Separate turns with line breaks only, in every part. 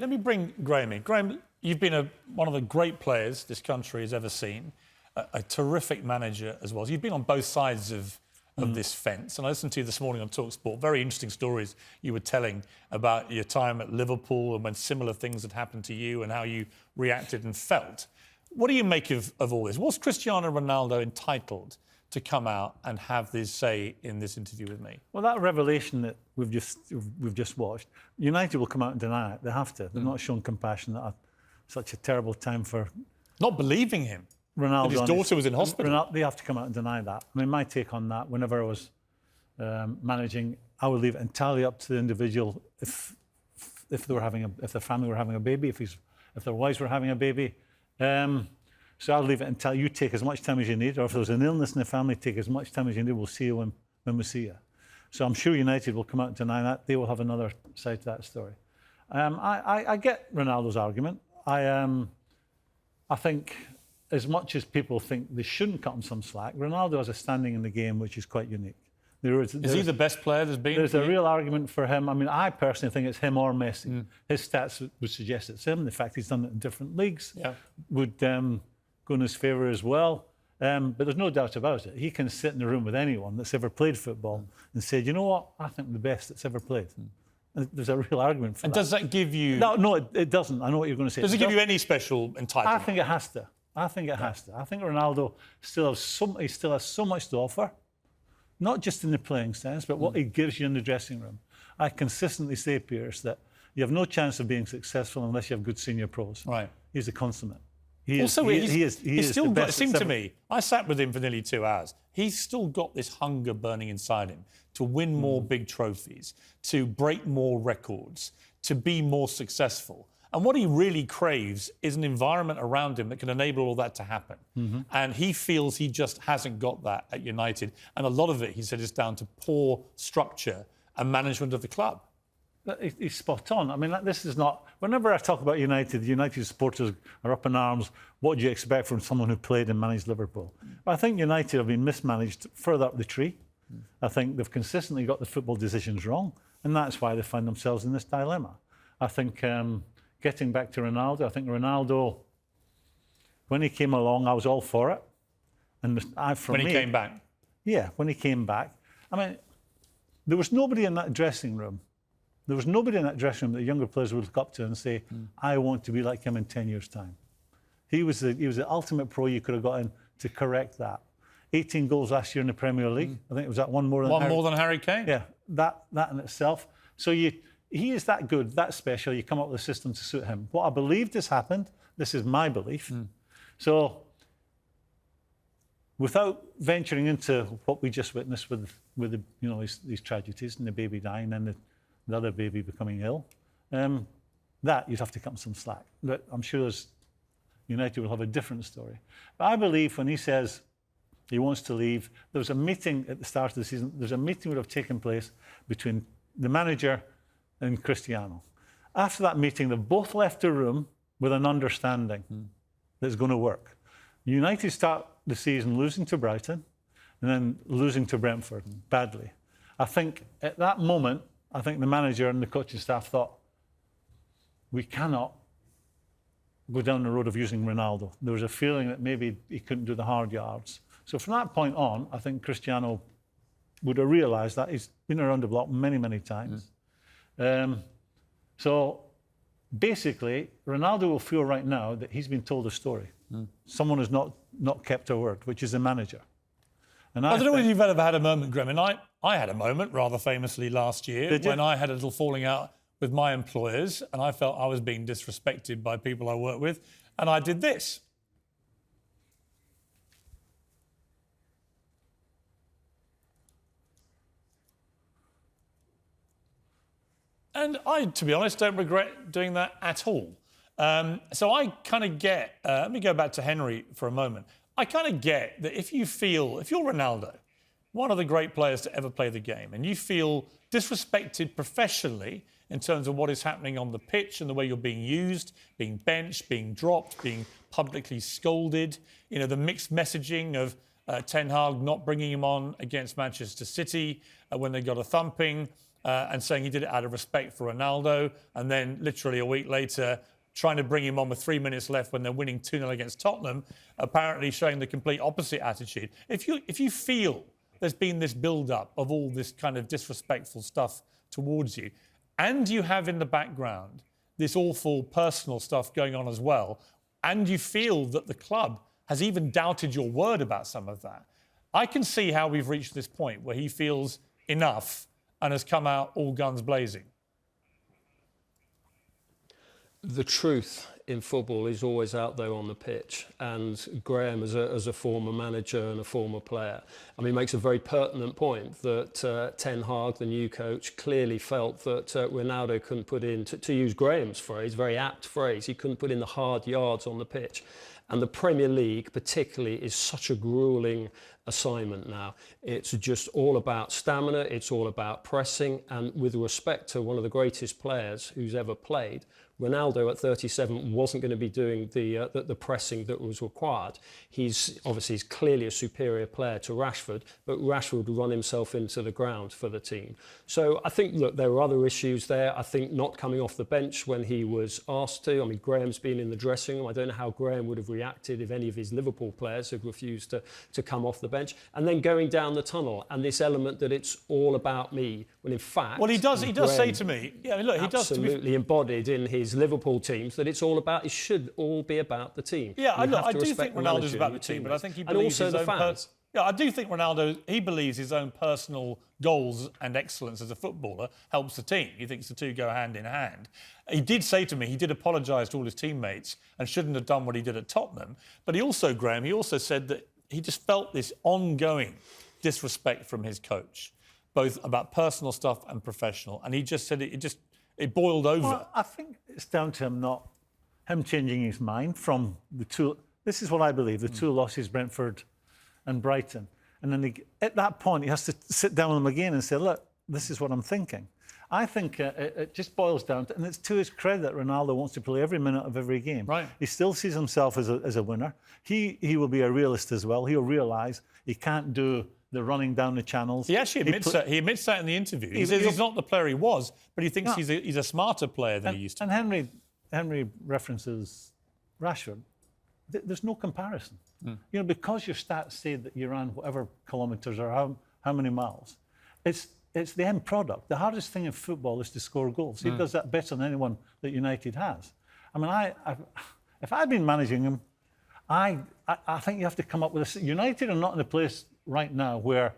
Let me bring Graeme in. Graeme, you've been one of the great players this country has ever seen, a terrific manager as well. So you've been on both sides of this fence. And I listened to you this morning on TalkSport. Very interesting stories you were telling about your time at Liverpool and when similar things had happened to you and how you reacted and felt. What do you make of all this? Was Cristiano Ronaldo entitled to come out and have this say in this interview with me?
Well, that revelation that we've just watched, United will come out and deny it. They have to. They've not shown compassion at such a terrible time for
not believing him.
Ronaldo.
That his daughter was in hospital.
They have to come out and deny that. I mean, my take on that, whenever I was managing, I would leave it entirely up to the individual if their family were having a baby, if their wives were having a baby. So I'll leave it until you take as much time as you need, or if there's an illness in the family, take as much time as you need. We'll see you when we see you. So I'm sure United will come out and deny that. They will have another side to that story. I get Ronaldo's argument. I think as much as people think they shouldn't cut him some slack, Ronaldo has a standing in the game which is quite unique.
Is he the best player there's been?
There's a real argument for him. I mean, I personally think it's him or Messi. His stats would suggest it's him. The fact he's done it in different leagues would go in his favour as well. But there's no doubt about it. He can sit in the room with anyone that's ever played football and say, you know what, I think I'm the best that's ever played. And there's a real argument for that.
And does that give you...
No, it doesn't. I know what you're going to say.
Does it give you any special entitlement?
I think it has to. I think Ronaldo still has so much to offer, not just in the playing sense, but what he gives you in the dressing room. I consistently say, Piers, that you have no chance of being successful unless you have good senior pros.
Right.
He's a consummate.
He's still got, it seemed to me, I sat with him for nearly 2 hours. He's still got this hunger burning inside him to win more big trophies, to break more records, to be more successful. And what he really craves is an environment around him that can enable all that to happen. And he feels he just hasn't got that at United. And a lot of it, he said, is down to poor structure and management of the club.
He's spot on. I mean, this is not... Whenever I talk about United, the United supporters are up in arms. What do you expect from someone who played and managed Liverpool? But I think United have been mismanaged further up the tree. I think they've consistently got the football decisions wrong, and that's why they find themselves in this dilemma. I think, getting back to Ronaldo, I think Ronaldo, when he came along, I was all for it. And
when he came back?
Yeah, when he came back. I mean, there was nobody in that dressing room. There was nobody in that dressing room that younger players would look up to and say, I want to be like him in 10 years' time. He was the ultimate pro you could have got in to correct that. 18 goals last year in the Premier League. I think it was that one more than
Harry Kane?
Yeah, that in itself. So he is that good, that special, you come up with a system to suit him. What I believed has happened, this is my belief. So without venturing into what we just witnessed with the, these tragedies and the baby dying and the other baby becoming ill, that you'd have to cut him some slack. But I'm sure United will have a different story. But I believe when he says he wants to leave, there was a meeting at the start of the season, there's a meeting would have taken place between the manager and Cristiano. After that meeting, they've both left the room with an understanding that it's going to work. United start the season losing to Brighton and then losing to Brentford badly. I think at that moment, the manager and the coaching staff thought, we cannot go down the road of using Ronaldo. There was a feeling that maybe he couldn't do the hard yards. So from that point on, I think Cristiano would have realised that he's been around the block many, many times. So basically, Ronaldo will feel right now that he's been told a story. Someone has not kept a word, which is the manager. And
I don't know if you've ever had a moment, Graeme, and I had a moment rather famously last year when I had a little falling out with my employers and I felt I was being disrespected by people I work with, and I did this. And I, to be honest, don't regret doing that at all. So I kind of get, let me go back to Henry for a moment. I kind of get that if you're Ronaldo, one of the great players to ever play the game, and you feel disrespected professionally in terms of what is happening on the pitch and the way you're being used, being benched, being dropped, being publicly scolded, the mixed messaging of Ten Hag not bringing him on against Manchester City when they got a thumping, and saying he did it out of respect for Ronaldo, and then literally a week later trying to bring him on with 3 minutes left when they're winning 2-0 against Tottenham, apparently showing the complete opposite attitude. If you feel there's been this build-up of all this kind of disrespectful stuff towards you, and you have in the background this awful personal stuff going on as well, and you feel that the club has even doubted your word about some of that, I can see how we've reached this point where he feels enough and has come out all guns blazing.
The truth in football is always out there on the pitch, and Graeme, as a former manager and a former player, I mean, makes a very pertinent point that Ten Hag, the new coach, clearly felt that Ronaldo couldn't put in, to use Graeme's phrase, very apt phrase, he couldn't put in the hard yards on the pitch. And the Premier League particularly is such a gruelling assignment now. It's just all about stamina, it's all about pressing, and with respect to one of the greatest players who's ever played, Ronaldo at 37 wasn't going to be doing the pressing that was required. He's clearly a superior player to Rashford, but Rashford would run himself into the ground for the team. So I think, look, there were other issues there. I think not coming off the bench when he was asked to. I mean, Graham's been in the dressing room. I don't know how Graeme would have reacted if any of his Liverpool players had refused to come off the bench. And then going down the tunnel and this element that it's all about me, when in fact...
Well, he does say to me... Yeah, look, he does...
Absolutely embodied in his Liverpool teams that it's all about, it should all be about the team.
Yeah, I do think Ronaldo's about the team, but I think he believes his own... Yeah, I do think Ronaldo, he believes his own personal goals and excellence as a footballer helps the team. He thinks the two go hand in hand. He did say to me, he did apologise to all his teammates and shouldn't have done what he did at Tottenham. But he also, Graeme, he also said that he just felt this ongoing disrespect from his coach, both about personal stuff and professional. And he just said it boiled over.
Well, I think it's down to him changing his mind from the two. This is what I believe: the two losses, Brentford and Brighton, and then at that point he has to sit down with them again and say, "Look, this is what I'm thinking." I think it just boils down to, and it's to his credit that Ronaldo wants to play every minute of every game.
Right.
He still sees himself as a winner. He will be a realist as well. He'll realise he can't do the running down the channels.
He actually admits that. He admits that in the interview. He says he's not the player he was, but he thinks he's a smarter player than he used to.
And Henry references Rashford. There's no comparison. You know, because your stats say that you ran whatever kilometres or how many miles, it's the end product. The hardest thing in football is to score goals. He does that better than anyone that United has. I mean, if I'd been managing him, I think you have to come up with a... United are not in a place right now where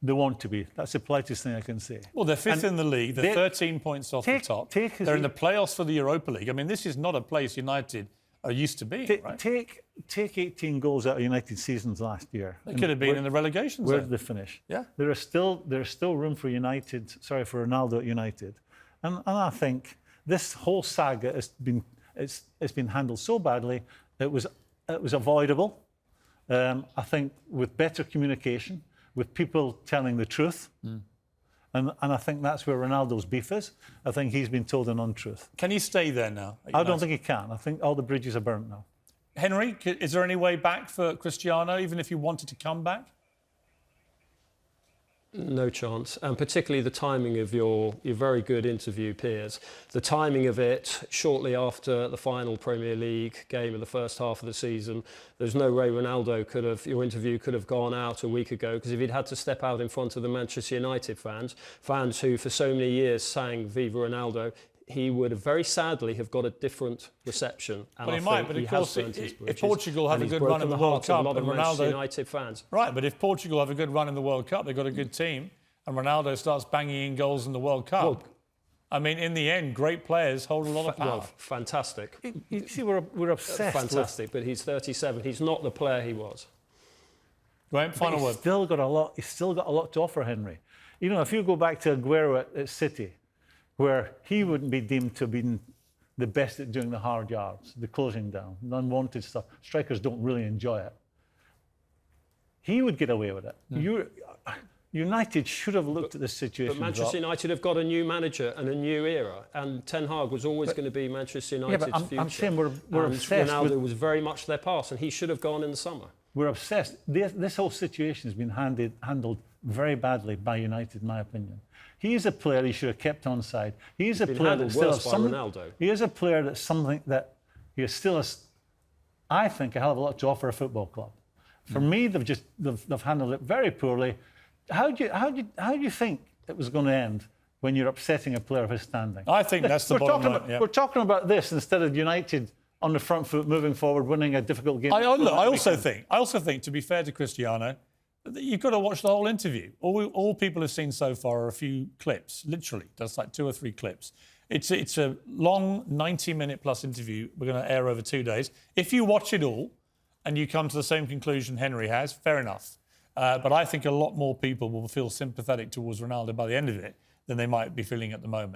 they want to be. That's the politest thing I can say.
Well, they're fifth in the league. They're 13 points off the top. They're in the playoffs for the Europa League. I mean, this is not a place United are used to being, right?
Take 18 goals out of United seasons last year.
They could have been in the relegation zone.
Where did they finish?
Yeah.
There's still room for Ronaldo at United. And I think this whole saga has been handled so badly. It was avoidable. I think with better communication, with people telling the truth. And I think that's where Ronaldo's beef is. I think he's been told an untruth.
Can he stay there now?
I don't think he can. I think all the bridges are burnt now.
Henry, is there any way back for Cristiano, even if you wanted to come back?
No chance, and particularly the timing of your very good interview, Piers. The timing of it shortly after the final Premier League game of the first half of the season. There's no way your interview could have gone out a week ago, because if he'd had to step out in front of the Manchester United fans who for so many years sang Viva Ronaldo, he would have very sadly have got a different reception. And
well, he might, but of course, if Portugal have a good run in the World Cup and Ronaldo...
United fans.
Right, but if Portugal have a good run in the World Cup, they've got a good team, and Ronaldo starts banging in goals in the World Cup. Well, I mean, in the end, great players hold a lot of power.
Well, fantastic.
You see, we're obsessed.
Fantastic, but he's 37. He's not the player he was.
Right, final word.
He's still got a lot to offer, Henry. You know, if you go back to Aguero at City, where he wouldn't be deemed to have been the best at doing the hard yards, the closing down, the unwanted stuff. Strikers don't really enjoy it. He would get away with it. United should have looked at this situation.
But Manchester United have got a new manager and a new era, and Ten Hag was always going to be Manchester United's future.
I'm saying we're obsessed.
Ronaldo was very much their past, and he should have gone in the summer.
we're obsessed. This whole situation has been handled very badly by United, in my opinion. He is a player he should have kept on side. He is a player that still has something.
Ronaldo.
He is a player that's something that he still has, I think, a hell of a lot to offer a football club. For me, they've handled it very poorly. How do you think it was going to end when you're upsetting a player of his standing?
I think that's the bottom line. Yeah.
We're talking about this instead of United on the front foot, moving forward, winning a difficult game.
I also think, to be fair to Cristiano, that you've got to watch the whole interview. All people have seen so far are a few clips, literally, just like 2 or 3 clips. It's a long 90-minute plus interview we're going to air over 2 days. If you watch it all and you come to the same conclusion Henry has, fair enough. But I think a lot more people will feel sympathetic towards Ronaldo by the end of it than they might be feeling at the moment.